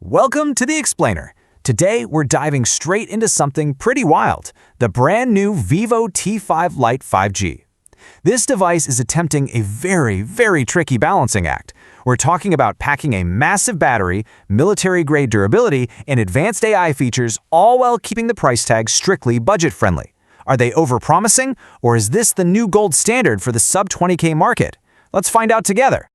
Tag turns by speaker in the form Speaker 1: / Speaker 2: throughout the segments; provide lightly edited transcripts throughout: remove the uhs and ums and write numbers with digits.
Speaker 1: Welcome to the Explainer. Today, we're diving straight into something pretty wild, the brand new Vivo T5 Lite 5G. This device is attempting a very tricky balancing act. We're talking about packing a massive battery, military-grade durability, and advanced AI features, all while keeping the price tag strictly budget-friendly. Are they overpromising, or is this the new gold standard for the sub-20K market? Let's find out together.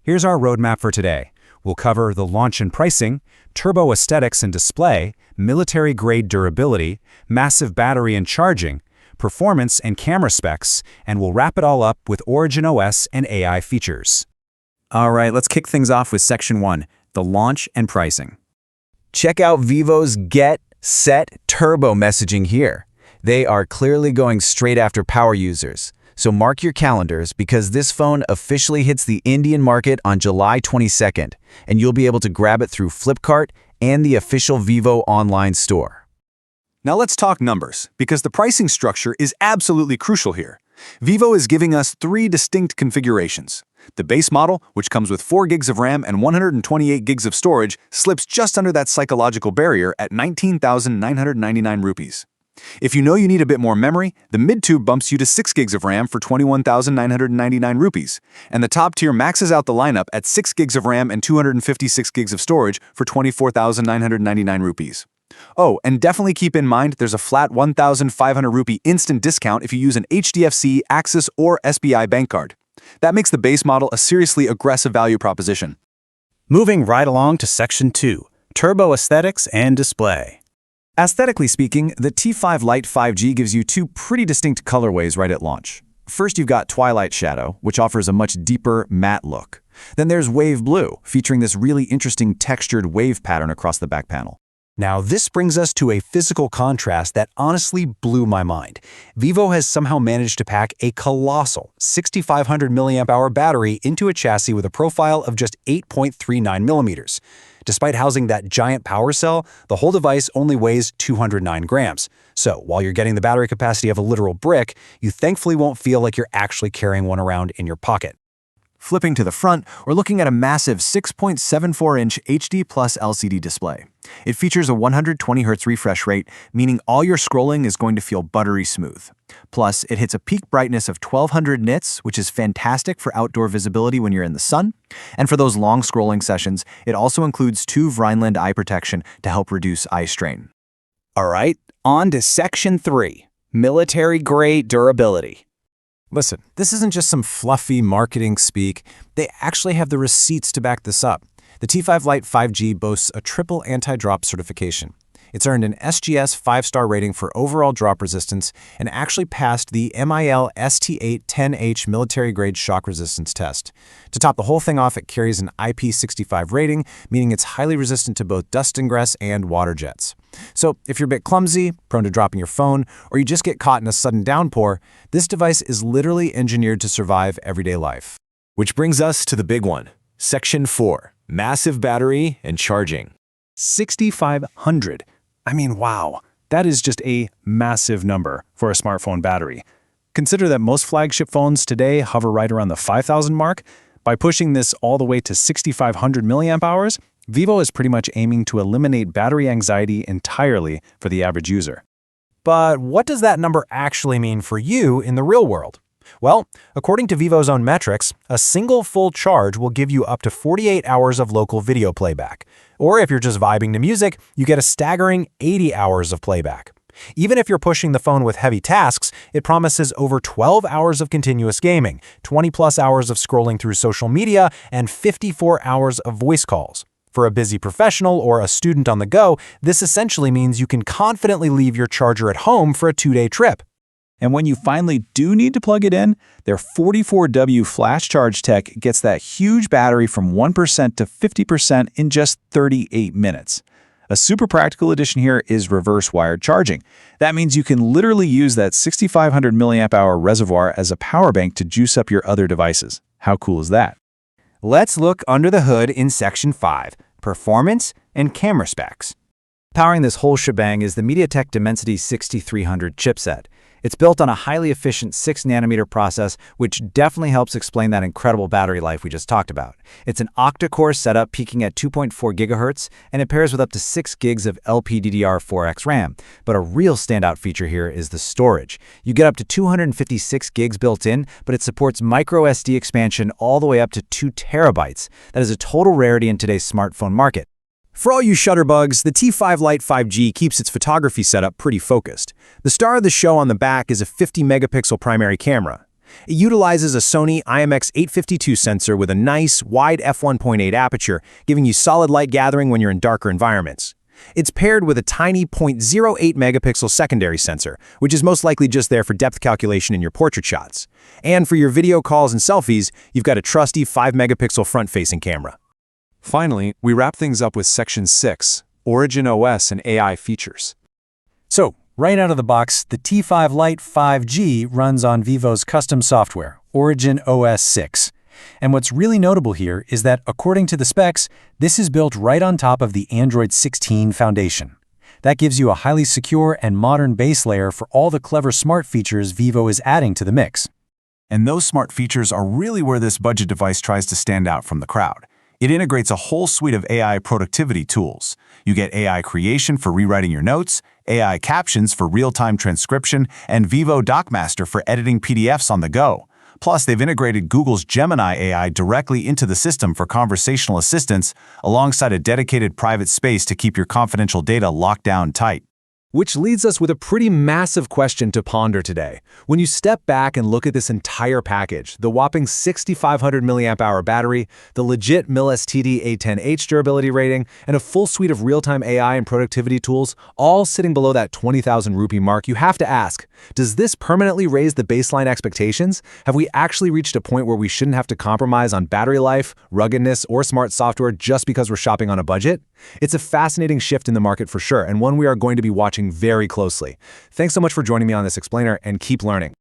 Speaker 2: Here's our roadmap for today. We'll cover the launch and pricing, turbo aesthetics and display, military-grade durability, massive battery and charging, performance and camera specs, and we'll wrap it all up with OriginOS and AI features.
Speaker 3: All right, let's kick things off with Section 1, the launch and pricing.
Speaker 1: Check out Vivo's Get, Set, Turbo messaging here. They are clearly going straight after power users. So mark your calendars because this phone officially hits the Indian market on July 22nd, and you'll be able to grab it through Flipkart and the official Vivo online store.
Speaker 4: Now let's talk numbers, because the pricing structure is absolutely crucial here. Vivo is giving us three distinct configurations. The base model, which comes with 4 gigs of RAM and 128 gigs of storage, slips just under that psychological barrier at 19,999 rupees. If you know you need a bit more memory, the mid-tube bumps you to 6 gigs of RAM for 21,999 rupees, and the top tier maxes out the lineup at 6 gigs of RAM and 256 gigs of storage for 24,999 rupees. Oh, and definitely keep in mind there's a flat 1,500 rupee instant discount if you use an HDFC, Axis, or SBI bank card. That makes the base model a seriously aggressive value proposition.
Speaker 2: Moving right along to Section 2, turbo aesthetics and display.
Speaker 3: Aesthetically speaking, the T5 Lite 5G gives you two pretty distinct colorways right at launch. First, you've got Twilight Shadow, which offers a much deeper, matte look. Then there's Wave Blue, featuring this really interesting textured wave pattern across the back panel.
Speaker 2: Now, this brings us to a physical contrast that honestly blew my mind. Vivo has somehow managed to pack a colossal 6,500 mAh battery into a chassis with a profile of just 8.39 millimeters. Despite housing that giant power cell, the whole device only weighs 209 grams. So, while you're getting the battery capacity of a literal brick, you thankfully won't feel like you're actually carrying one around in your pocket.
Speaker 4: Flipping to the front, we're looking at a massive 6.74-inch HD Plus LCD display. It features a 120Hz refresh rate, meaning all your scrolling is going to feel buttery smooth. Plus, it hits a peak brightness of 1200 nits, which is fantastic for outdoor visibility when you're in the sun. And for those long scrolling sessions, it also includes 2 Vineland eye protection to help reduce eye strain.
Speaker 2: All right, on to Section 3, military-grade durability.
Speaker 1: Listen, this isn't just some fluffy marketing speak. They actually have the receipts to back this up. The T5 Lite 5G boasts a triple anti-drop certification. It's earned an SGS 5-star rating for overall drop resistance and actually passed the MIL ST8-10H military-grade shock resistance test. To top the whole thing off, it carries an IP65 rating, meaning it's highly resistant to both dust ingress and water jets. So if you're a bit clumsy, prone to dropping your phone, or you just get caught in a sudden downpour, this device is literally engineered to survive everyday life.
Speaker 5: Which brings us to the big one, Section 4, massive battery and charging.
Speaker 2: 6,500. I mean, wow, that is just a massive number for a smartphone battery. Consider that most flagship phones today hover right around the 5,000 mark. By pushing this all the way to 6,500 milliamp hours, Vivo is pretty much aiming to eliminate battery anxiety entirely for the average user.
Speaker 1: But what does that number actually mean for you in the real world? Well, according to Vivo's own metrics, a single full charge will give you up to 48 hours of local video playback. Or if you're just vibing to music, you get a staggering 80 hours of playback. Even if you're pushing the phone with heavy tasks, it promises over 12 hours of continuous gaming, 20+ hours of scrolling through social media, and 54 hours of voice calls. For a busy professional or a student on the go, this essentially means you can confidently leave your charger at home for a 2-day trip.
Speaker 3: And when you finally do need to plug it in, their 44W flash charge tech gets that huge battery from 1% to 50% in just 38 minutes. A super practical addition here is reverse wired charging. That means you can literally use that 6,500 mAh reservoir as a power bank to juice up your other devices. How cool is that?
Speaker 1: Let's look under the hood in Section 5, performance and camera specs.
Speaker 2: Powering this whole shebang is the MediaTek Dimensity 6300 chipset. It's built on a highly efficient 6nm process, which definitely helps explain that incredible battery life we just talked about. It's an octa-core setup peaking at 2.4 GHz, and it pairs with up to 6 gigs of LPDDR4X RAM. But a real standout feature here is the storage. You get up to 256 gigs built in, but it supports microSD expansion all the way up to 2 terabytes. That is a total rarity in today's smartphone market.
Speaker 1: For all you shutterbugs, the T5 Lite 5G keeps its photography setup pretty focused. The star of the show on the back is a 50-megapixel primary camera. It utilizes a Sony IMX852 sensor with a nice, wide f1.8 aperture, giving you solid light gathering when you're in darker environments. It's paired with a tiny 0.08-megapixel secondary sensor, which is most likely just there for depth calculation in your portrait shots. And for your video calls and selfies, you've got a trusty 5-megapixel front-facing camera.
Speaker 3: Finally, we wrap things up with Section 6, OriginOS and AI features.
Speaker 2: So, right out of the box, the T5 Lite 5G runs on Vivo's custom software, OriginOS 6. And what's really notable here is that, according to the specs, this is built right on top of the Android 16 foundation. That gives you a highly secure and modern base layer for all the clever smart features Vivo is adding to the mix.
Speaker 4: And those smart features are really where this budget device tries to stand out from the crowd. It integrates a whole suite of AI productivity tools. You get AI creation for rewriting your notes, AI captions for real-time transcription, and Vivo DocMaster for editing PDFs on the go. Plus, they've integrated Google's Gemini AI directly into the system for conversational assistance, alongside a dedicated private space to keep your confidential data locked down tight.
Speaker 1: Which leads us with a pretty massive question to ponder today. When you step back and look at this entire package, the whopping 6,500 mAh battery, the legit MIL-STD A10H durability rating, and a full suite of real-time AI and productivity tools, all sitting below that 20,000 rupee mark, you have to ask, does this permanently raise the baseline expectations? Have we actually reached a point where we shouldn't have to compromise on battery life, ruggedness, or smart software just because we're shopping on a budget? It's a fascinating shift in the market for sure, and one we are going to be watching very closely. Thanks so much for joining me on this explainer, and keep learning.